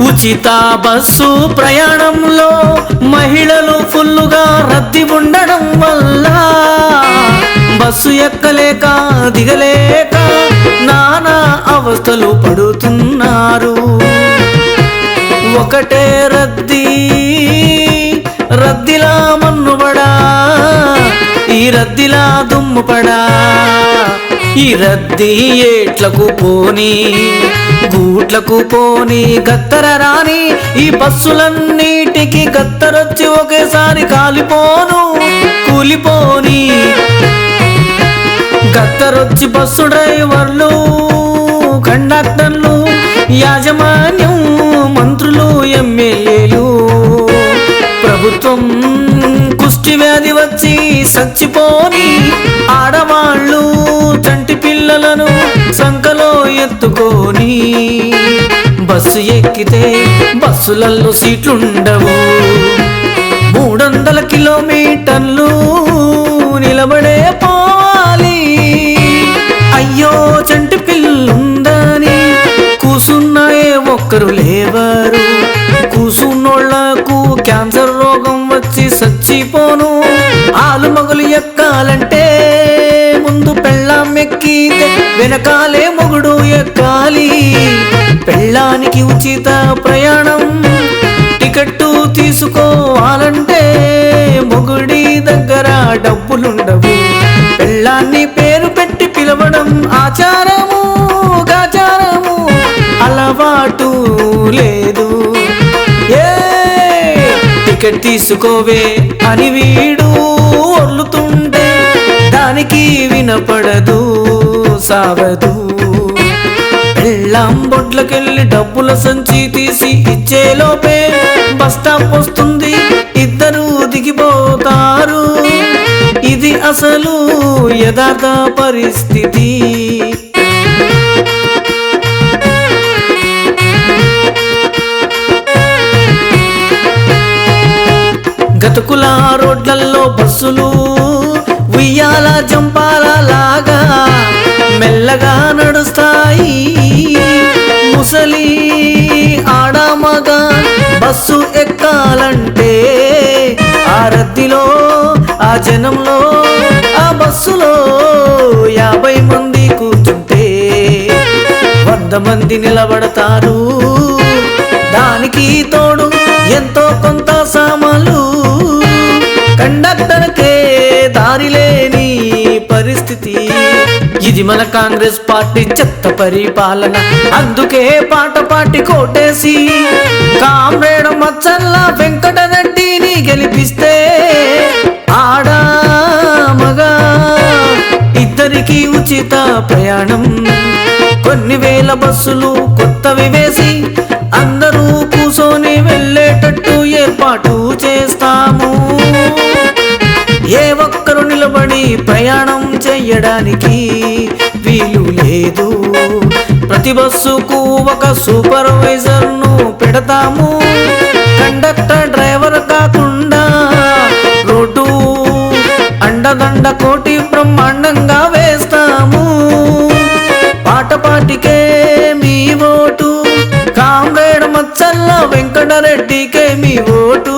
ఉచిత బస్సు ప్రయాణంలో మహిళలు ఫుల్లుగా రద్దీ ఉండడం వల్ల బస్సు ఎక్కలేక దిగలేక నానా అవస్థలు పడుతున్నారు. ఒకటే రద్దీలా మన్నుబడా, ఈ రద్దీలా దుమ్ముపడా, ఈ రద్దీ ఏట్లకు పోని గూట్లకు పోని గత్తర రాని, ఈ బస్సులన్నిటికీ గత్తరొచ్చి ఒకేసారి కాలిపోను కూలిపోని. గత్తరొచ్చి బస్సు డ్రైవర్లు, కండక్టర్లు, యాజమాన్యం, మంత్రులు, ఎమ్మెల్యేలు, ప్రభుత్వం కుష్టి వ్యాధి వచ్చి చచ్చిపోని ఆడవాళ్ళు చంటి పిల్లలను సంకలో ఎత్తుకొని బస్సు ఎక్కితే బస్సులలో సీట్లుండవు. 300 కిలోమీటర్లు నిలబడే పోవాలి. అయ్యో చంటి పిల్లుందని కూసున్నాయే ఒక్కరు లేవరు. కూసున్నోళ్లకు క్యాన్సర్ రోగం వచ్చి చచ్చిపోను. ఆలు మగులు ఎక్కాలంటే ముందు పెళ్ళాం ఎక్కితే వెనకాలే మొగుడు ఎక్కాలి. పెళ్ళానికి ఉచిత ప్రయాణం టికెట్టు తీసుకోవాలంటే మొగుడి దగ్గర డబ్బులుండవు. పెళ్ళాన్ని పేరు పెట్టి పిలవడం ఆచారము గాచారము అలవాటు లేదు. టికెట్ తీసుకోవే అని వీడు ఒర్లుతుంటే దానికి వినపడదు సావదు. పెళ్ళాం బొడ్లకెళ్ళి డబ్బుల సంచి తీసి ఇచ్చేలోపే బస్ స్టాప్ వస్తుంది. ఇద్దరు దిగిపోతారు. ఇది అసలు యథార్థ పరిస్థితి. గతుకుల రోడ్లల్లో బస్సులు ఉయ్యాల జంపాల లాగా మెల్లగా నడుస్తాయి. ముసలి ఆడమగ బస్సు ఎక్కాలంటే ఆ రద్దీలో, ఆ జనంలో, ఆ బస్సులో 50 మంది కూర్చుంటే 100 మంది నిలబడతారు. దానికి తోడు ఎంతో కొంత సామాన్లు. కండక్టర్కే దారి లేని పరిస్థితి. ఇది మన కాంగ్రెస్ పార్టీ చెత్త పరిపాలన. అందుకే పాట పాటి కోటేసి కామ్రేడ్ మచ్చల్ల వెంకటరెడ్డిని గెలిపిస్తే ఆడా మగా ఇద్దరికి ఉచిత ప్రయాణం. కొన్ని వేల బస్సులు కొత్తవి వేసి అందరూ కూసోని వెళ్ళేటట్టు ఏర్పాటు చేస్తాము. ఏ ఒక్కరు నిలబడి ప్రయాణం చెయ్యడానికి వీలు లేదు. ప్రతి బస్సుకు ఒక సూపర్వైజర్ను పెడతాము. కండక్టర్ డ్రైవర్ కాకుండా రోడ్డు అండదండ కోటి బ్రహ్మాండంగా వేస్తాము. పాట పాటికే మీ ఓటు, కామ్రేడ్ మచ్చల్ల వెంకటరెడ్డికే మీ ఓటు.